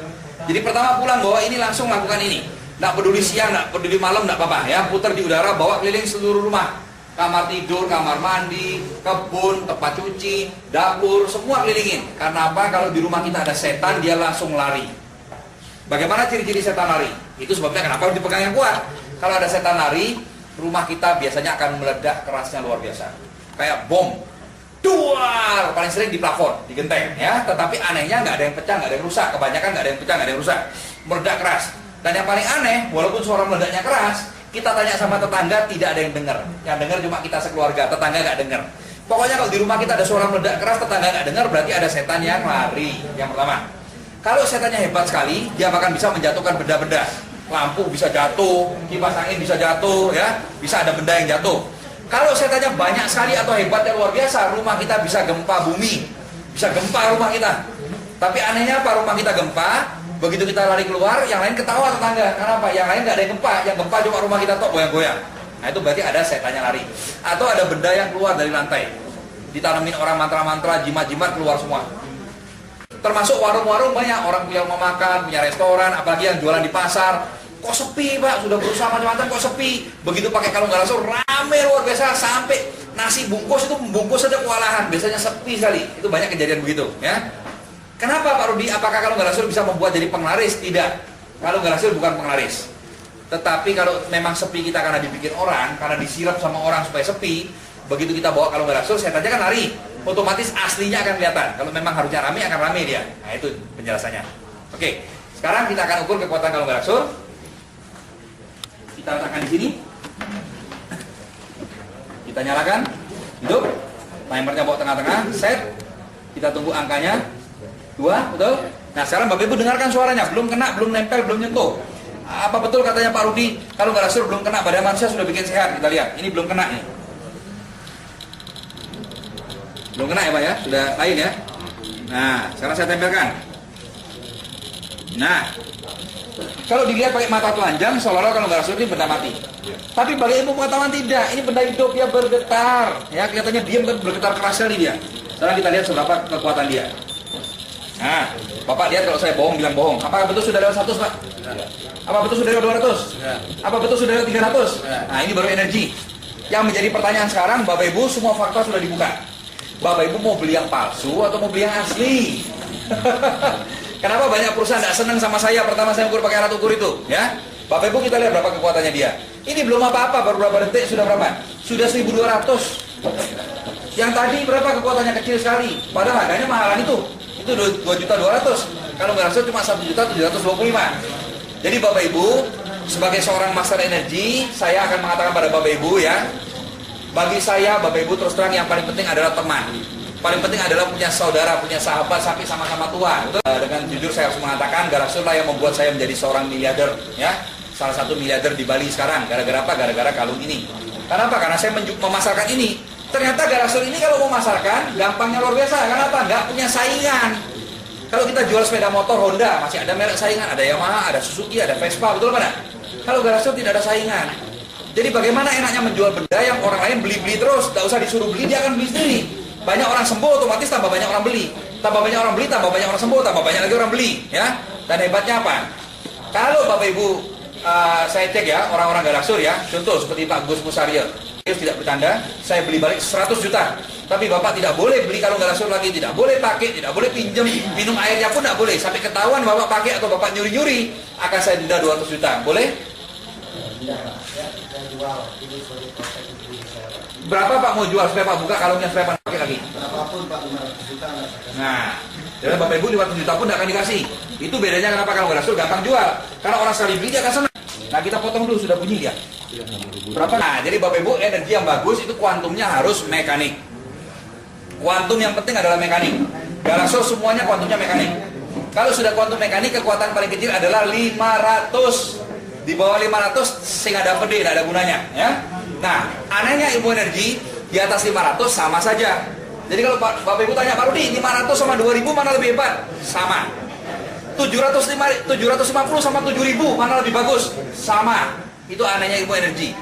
Jadi pertama pulang bawa ini, langsung lakukan ini. Nggak peduli siang, nggak peduli malam, nggak apa-apa ya. Putar di udara, bawa keliling seluruh rumah. Kamar tidur, kamar mandi, kebun, tempat cuci, dapur, semua kelilingin. Karena apa? Kalau di rumah kita ada setan, dia langsung lari. Bagaimana ciri-ciri setan lari? Itu sebabnya kenapa harus dipegang yang kuat. Kalau ada setan lari, rumah kita biasanya akan meledak kerasnya luar biasa. Kayak bom. Duar, paling sering di plafon, di genteng, ya. Tetapi anehnya nggak ada yang pecah, nggak ada yang rusak. Kebanyakan nggak ada yang pecah, nggak ada yang rusak. Meledak keras. Dan yang paling aneh, walaupun suara meledaknya keras, kita tanya sama tetangga, tidak ada yang dengar. Yang dengar cuma kita sekeluarga, tetangga nggak dengar. Pokoknya kalau di rumah kita ada suara meledak keras, tetangga nggak dengar, berarti ada setan yang lari. Yang pertama. Kalau setannya hebat sekali, dia bahkan bisa menjatuhkan benda-benda. Lampu bisa jatuh, kipas angin bisa jatuh, ya. Bisa ada benda yang jatuh. Kalau setannya banyak sekali atau hebatnya luar biasa, rumah kita bisa gempa bumi. Bisa gempa rumah kita. Tapi anehnya apa? Rumah kita gempa, begitu kita lari keluar, yang lain ketawa tetangga. Kenapa? Yang lain nggak ada yang gempa, yang gempa cuma rumah kita tok goyang-goyang. Nah, itu berarti ada setannya lari. Atau ada benda yang keluar dari lantai. Ditanamin orang mantra-mantra, jimat-jimat keluar semua. Termasuk warung-warung banyak, orang punya rumah makan, punya restoran, apalagi yang jualan di pasar. Kok sepi Pak, sudah berusaha macam-macam kok sepi. Begitu pakai kalung garaksur, rame luar biasa. Sampai nasi bungkus itu membungkus saja kewalahan. Biasanya sepi sekali, itu banyak kejadian begitu, ya. Kenapa Pak Rudi? Apakah kalung garaksur bisa membuat jadi penglaris? Tidak, kalung garaksur bukan penglaris. Tetapi kalau memang sepi kita karena dibikin orang, karena disirap sama orang supaya sepi, begitu kita bawa kalung garaksur, setannya kan lari. Otomatis aslinya akan kelihatan. Kalau memang harusnya rame, akan rame dia. Nah, itu penjelasannya. Oke, sekarang kita akan ukur kekuatan kalung garaksur. Kita letakkan di sini. Kita nyalakan. Hidup. Timernya bawa tengah-tengah. Set. Kita tunggu angkanya 2, betul? Nah, sekarang Bapak Ibu dengarkan suaranya. Belum kena, belum nempel, belum nyentuh. Apa betul katanya Pak Rudi? Kalau garaksur belum kena badan manusia sudah bikin sehat. Kita lihat. Ini belum kena nih. Belum kena ya Pak ya? Sudah lain ya? Nah, sekarang saya tempelkan. Nah, kalau dilihat pakai mata telanjang, seolah-olah kalau nggak ini benda mati. Tapi bagi ilmu pengetahuan tidak, ini benda hidup, dia bergetar. Ya, kelihatannya diam kan bergetar keras sekali dia. Sekarang kita lihat seberapa kekuatan dia. Nah, Bapak lihat kalau saya bohong, bilang bohong. Apakah betul sudah lewat 100 Pak? Apa betul sudah lewat 200? Apa betul sudah lewat 300? Nah, ini baru energi. Yang menjadi pertanyaan sekarang, Bapak Ibu, semua fakta sudah dibuka. Bapak Ibu mau beli yang palsu atau mau beli yang asli? Kenapa banyak perusahaan tidak senang sama saya pertama saya ukur pakai alat ukur itu? Ya, Bapak Ibu kita lihat berapa kekuatannya dia. Ini belum apa-apa, baru berapa detik sudah berapa? Sudah 1.200. Yang tadi berapa kekuatannya kecil sekali. Padahal harganya mahalan itu. Itu 2.200.000. Kalau nggak rasa cuma 1.725.000. Jadi Bapak Ibu, sebagai seorang master energi, saya akan mengatakan pada Bapak Ibu ya, bagi saya Bapak Ibu terus terang yang paling penting adalah teman. Paling penting adalah punya saudara, punya sahabat, sampai sama-sama tua. Dengan jujur saya harus mengatakan, Galaxur lah yang membuat saya menjadi seorang miliarder, ya. Salah satu miliarder di Bali sekarang. Gara-gara apa? Gara-gara kalung ini. Kenapa? Karena saya memasarkan ini. Ternyata Galaxur ini kalau memasarkan, gampangnya luar biasa. Kenapa? Nggak punya saingan. Kalau kita jual sepeda motor Honda, masih ada merek saingan. Ada Yamaha, ada Suzuki, ada Vespa, betul mana? Kalau Galaxur tidak ada saingan. Jadi bagaimana enaknya menjual benda yang orang lain beli-beli terus, nggak usah disuruh beli, dia akan beli sendiri. Banyak orang sembuh, otomatis tambah banyak orang beli. Tambah banyak orang beli, tambah banyak orang sembuh, tambah banyak lagi orang beli. Ya. Dan hebatnya apa? Kalau Bapak Ibu, saya cek ya, orang-orang Galaxur ya, contoh seperti Pak Gus Musaryo, dia tidak bercanda, saya beli balik 100 juta. Tapi Bapak tidak boleh beli kalau Galaxur lagi, tidak boleh pakai, tidak boleh pinjam, minum airnya pun tidak boleh. Sampai ketahuan Bapak pakai atau Bapak nyuri-nyuri, akan saya denda 200 juta. Boleh? Berapa Pak mau jual supaya Pak buka kalungnya supaya Pak pakai lagi? Berapapun Pak, 500 juta. Nah, jadi Bapak Ibu 500 juta pun tidak akan dikasih. Itu bedanya kenapa kalau Galaxur gampang jual. Karena orang sekali beli dia akan senang. Nah kita potong dulu, sudah bunyi dia. Berapa? Nah jadi Bapak Ibu energi yang bagus itu kuantumnya harus mekanik. Kuantum yang penting adalah mekanik. Galaxur semuanya kuantumnya mekanik. Kalau sudah kuantum mekanik, kekuatan paling kecil adalah 500. Di bawah 500 sehingga ada pede, tidak ada gunanya. Ya. Nah, anehnya ilmu energi di atas 500 sama saja. Jadi kalau Bapak Ibu tanya, Pak Rudi, 500 sama 2000 mana lebih hebat? Sama. 750 sama 7000 mana lebih bagus? Sama. Itu anehnya ilmu energi.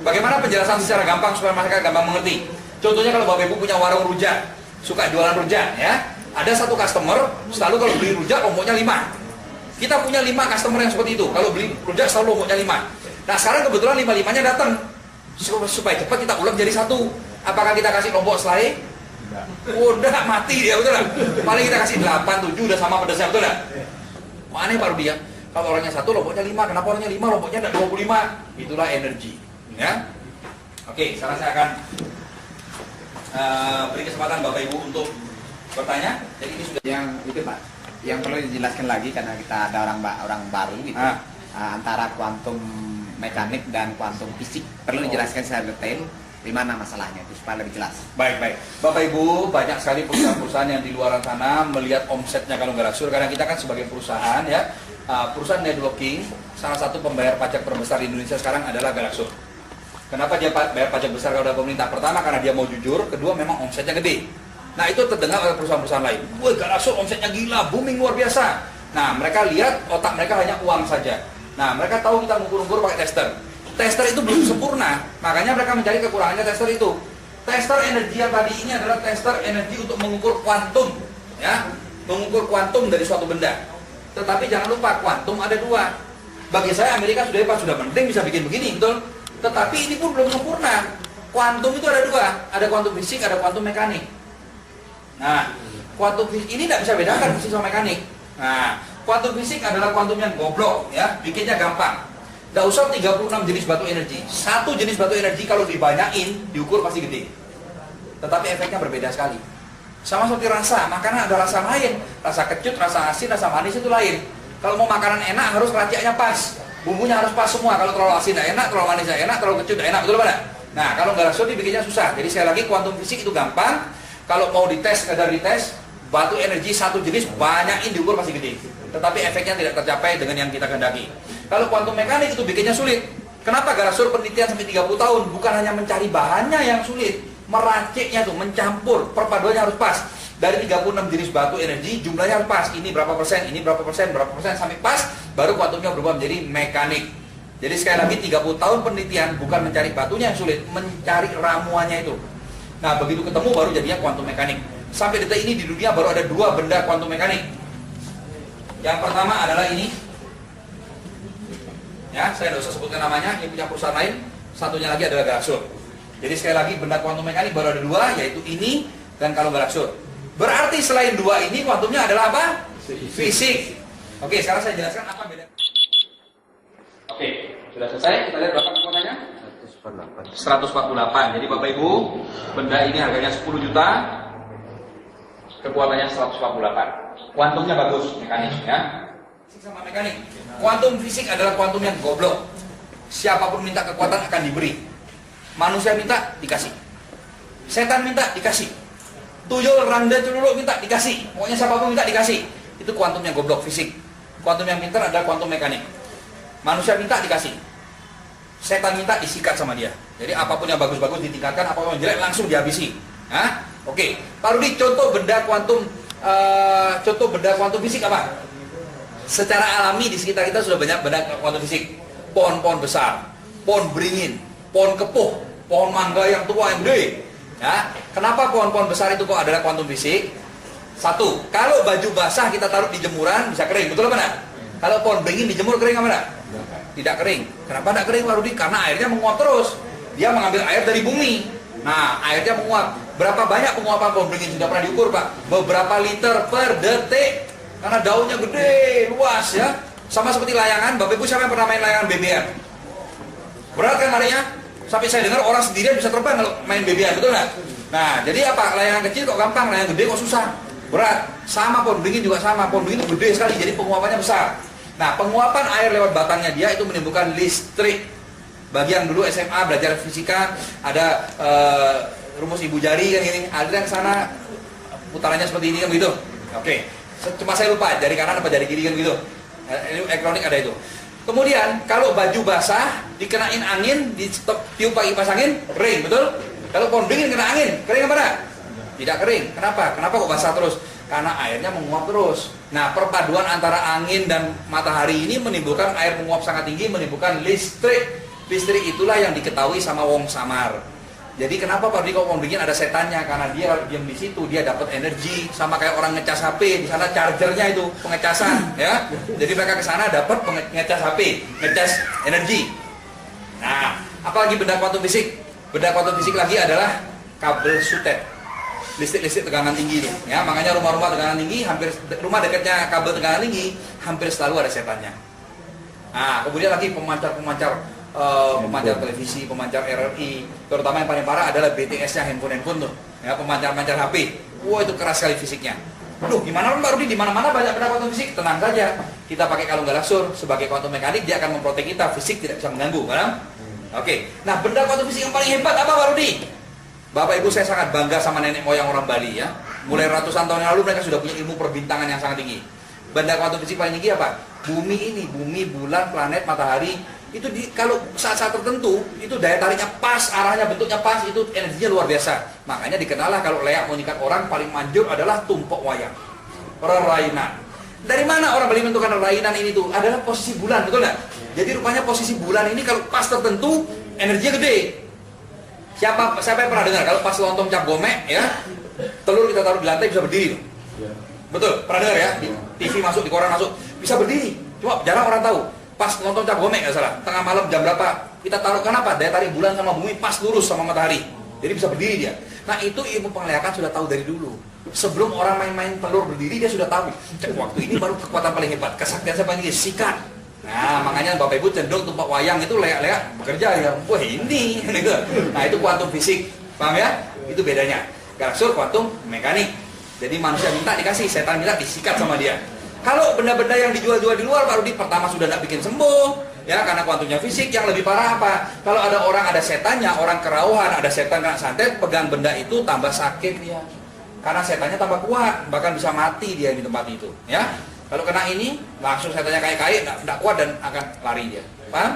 Bagaimana penjelasan secara gampang supaya masyarakat gampang mengerti? Contohnya kalau Bapak Ibu punya warung rujak, suka jualan rujak ya. Ada satu customer, selalu kalau beli rujak lomboknya 5. Kita punya 5 customer yang seperti itu. Kalau beli rujak selalu lomboknya 5. Nah sekarang kebetulan 5-5-nya datang. Supaya cepat kita ulang jadi 1. Apakah kita kasih lombok selai? Udah mati dia, betul nggak? Paling kita kasih 8, 7 udah sama pedasnya, betul nggak? Aneh Pak Rudi ya. Kalau orangnya 1 lomboknya 5, kenapa orangnya 5 lomboknya tidak 25? Itulah energi. Ya. Oke, sekarang saya akan beri kesempatan Bapak Ibu untuk bertanya. Jadi ini sudah yang itu Pak, yang perlu dijelaskan lagi karena kita ada orang baru gitu. Antara kuantum mekanik dan kuantum fisik perlu dijelaskan secara detail di mana masalahnya itu supaya lebih jelas. Baik. Bapak Ibu, banyak sekali perusahaan-perusahaan yang di luar sana melihat omsetnya kalau Galaxur, karena kita kan sebagai perusahaan ya, perusahaan networking, salah satu pembayar pajak terbesar di Indonesia sekarang adalah Galaxur. Kenapa dia bayar pajak besar kalau pemerintah? Pertama karena dia mau jujur, kedua memang omsetnya gede. Nah itu terdengar oleh perusahaan-perusahaan lain. Wah Galaxur omsetnya gila, booming luar biasa. Nah mereka lihat otak mereka hanya uang saja. Nah mereka tahu kita mengukur-ukur pakai tester. Tester itu belum sempurna, makanya mereka mencari kekurangannya tester itu. Tester energi yang tadi ini adalah tester energi untuk mengukur kuantum, ya, mengukur kuantum dari suatu benda. Tetapi jangan lupa kuantum ada 2. Bagi saya Amerika sudah hebat, sudah penting bisa bikin begini, betul. Tetapi ini pun belum sempurna. Kuantum itu ada 2, ada kuantum fisik, ada kuantum mekanik. Nah, kuantum fisik ini tidak bisa bedakan fisik sama mekanik. Nah, kuantum fisik adalah kuantum yang goblok, ya, bikinnya gampang. Tidak usah 36 jenis batu energi. Satu jenis batu energi kalau dibanyakin, diukur pasti gede. Tetapi efeknya berbeda sekali. Sama seperti rasa, makanan ada rasa lain. Rasa kecut, rasa asin, rasa manis itu lain. Kalau mau makanan enak harus raciknya pas. Bumbunya harus pas semua. Kalau terlalu asin tidak enak, terlalu manis tidak enak, terlalu kecut tidak enak. Betul pada? Nah, kalau nggak Galaxur dibikinnya susah. Jadi sekali lagi kuantum fisik itu gampang. Kalau mau dites, kadar dites, batu energi satu jenis banyakin diukur pasti gede. Tetapi efeknya tidak tercapai dengan yang kita kehendaki. Kalau kuantum mekanik itu bikinnya sulit. Kenapa Galaxur penelitian sampai 30 tahun? Bukan hanya mencari bahannya yang sulit, meraciknya tuh, mencampur, perpaduannya harus pas. Dari 36 jenis batu energi, jumlahnya harus pas. Ini berapa persen, ini berapa persen, sampai pas, baru kuantumnya berubah menjadi mekanik. Jadi sekali lagi 30 tahun penelitian bukan mencari batunya yang sulit, mencari ramuannya itu. Nah, begitu ketemu baru jadinya kuantum mekanik. Sampai detik ini di dunia baru ada 2 benda kuantum mekanik. Yang pertama adalah ini. Ya, saya tidak usah sebutkan namanya, ini punya perusahaan lain. Satunya lagi adalah galaksur. Jadi sekali lagi benda kuantum mekanik baru ada 2, yaitu ini dan kalung galaksur. Berarti selain 2 ini kuantumnya adalah apa? Fisik. Oke, sekarang saya jelaskan apa beda. Oke, sudah selesai. Kita lihat berapa kekuatannya? 148. Jadi Bapak Ibu, benda ini harganya 10 juta. Kekuatannya 148. Kuantumnya bagus, mekanik ya. Fisik sama mekanik. Kuantum fisik adalah kuantum yang goblok. Siapapun minta kekuatan akan diberi. Manusia minta, dikasih. Setan minta, dikasih. Tuyul, randa, cululuk minta, dikasih. Pokoknya siapapun minta, dikasih. Itu kuantumnya goblok, fisik. Kuantum yang pintar adalah kuantum mekanik. Manusia minta, dikasih. Setan minta, disikat sama dia. Jadi apapun yang bagus-bagus ditingkatkan, apapun yang jelek langsung dihabisi. Hah? Oke. Pak Rudi, contoh benda kuantum fisik apa? Secara alami di sekitar kita sudah banyak benda kuantum fisik. Pohon-pohon besar, pohon beringin, pohon kepuh, pohon mangga yang tua yang gede. Ya, kenapa pohon-pohon besar itu kok adalah kuantum fisik? Satu, kalau baju basah kita taruh di jemuran bisa kering, betul apa enggak? Kalau pohon beringin dijemur kering apa enggak? Tidak kering. Kenapa tidak kering, Pak Rudi? Karena airnya menguap terus. Dia mengambil air dari bumi. Nah, airnya menguap. Berapa banyak penguapan pohon beringin sudah pernah diukur, Pak? Beberapa liter per detik. Karena daunnya gede, luas ya. Sama seperti layangan. Bapak Ibu siapa yang pernah main layangan BBM? Berat kan larinya? Sampai saya dengar orang sendirian bisa terbang kalau main BBM, betul nggak? Nah, jadi apa? Layangan kecil kok gampang, layangan gede kok susah. Berat. Sama pohon beringin juga sama. Pohon beringin itu gede sekali, jadi penguapannya besar. Nah, penguapan air lewat batangnya dia itu menimbulkan listrik. Bagi yang dulu SMA belajar fisika, ada rumus ibu jari kan ini, aliran ke sana putarannya seperti ini kan begitu. Oke. Cuma saya lupa jari kanan apa jari kiri kan begitu. Elektronik ada itu. Kemudian kalau baju basah dikenain angin, tiup pakai kipas angin, kering, betul? Kalau pohon beringin kena angin, kering apa enggak? Tidak kering. Kenapa? Kenapa kok basah terus? Karena airnya menguap terus. Nah, perpaduan antara angin dan matahari ini menimbulkan air menguap sangat tinggi, menimbulkan listrik. Listrik itulah yang diketahui sama wong samar. Jadi kenapa Pak Rudi kok pohon beringin ada setannya? Karena dia diam di situ, dia dapat energi, sama kayak orang ngecas HP, di sana chargernya itu pengecasan, ya. Jadi mereka ke sana dapat ngecas HP, ngecas energi. Nah, apalagi benda kuantum fisik? Benda kuantum fisik lagi adalah kabel sutet. Listrik tegangan tinggi itu, ya. Makanya rumah-rumah tegangan tinggi, hampir rumah dekatnya kabel tegangan tinggi, hampir selalu ada setannya. Nah, kemudian lagi pemancar televisi, pemancar RRI, terutama yang paling parah adalah BTS-nya handphone tuh, ya, pemancar HP. Wah, itu keras sekali fisiknya. Duh, gimana Pak Rudi? Di mana-mana banyak benda kuantum fisik. Tenang saja, kita pakai kalung galaksur sebagai kuantum mekanik, dia akan memprotek kita, fisik tidak bisa mengganggu, paham? Oke. Nah, benda kuantum fisik yang paling hebat apa Pak Rudi? Bapak Ibu, saya sangat bangga sama nenek moyang orang Bali ya. Mulai ratusan tahun yang lalu mereka sudah punya ilmu perbintangan yang sangat tinggi. Benda kuantum fisik paling tinggi apa? Bumi, bulan, planet, matahari. Itu kalau saat-saat tertentu itu daya tariknya pas, arahnya bentuknya pas, itu energinya luar biasa. Makanya dikenallah kalau leak mau nikat orang paling manjur adalah tumpok wayang, rerainan. Dari mana orang Bali menentukan rerainan ini tuh? Adalah posisi bulan, betul nggak? Jadi rupanya posisi bulan ini kalau pas tertentu energinya gede. Siapa yang pernah dengar kalau pas lontong cap gomek ya, telur kita taruh di lantai bisa berdiri tuh. Betul, pernah dengar ya? Di TV masuk, di koran masuk, bisa berdiri. Cuma jarang orang tahu. Pas nonton cap gomek nggak salah, tengah malam jam berapa kita taruh, kenapa? Daya tarik bulan sama bumi pas lurus sama matahari, jadi bisa berdiri dia. Nah, itu ilmu penglihatan sudah tahu dari dulu. Sebelum orang main-main telur berdiri dia sudah tahu. Waktu ini baru kekuatan paling hebat, kesaktian siapa ini? Sikat. Nah, makanya Bapak Ibu cenderung tumpak wayang itu leak-leak bekerja ya. Wah, ini gitu. Nah, itu kuantum fisik, paham ya? Itu bedanya. Galaksur kuantum mekanik. Jadi manusia minta dikasih, setan minta disikat sama dia. Kalau benda-benda yang dijual-jual di luar, Pak Rudi, pertama sudah tidak bikin sembuh, ya, karena kuantumnya fisik. Yang lebih parah apa? Kalau ada orang ada setannya, orang kerauhan, ada setan kena santet, pegang benda itu tambah sakit dia, karena setannya tambah kuat, bahkan bisa mati dia di tempat itu, ya. Kalau kena ini, langsung setannya kayak tidak kuat dan akan lari dia, paham?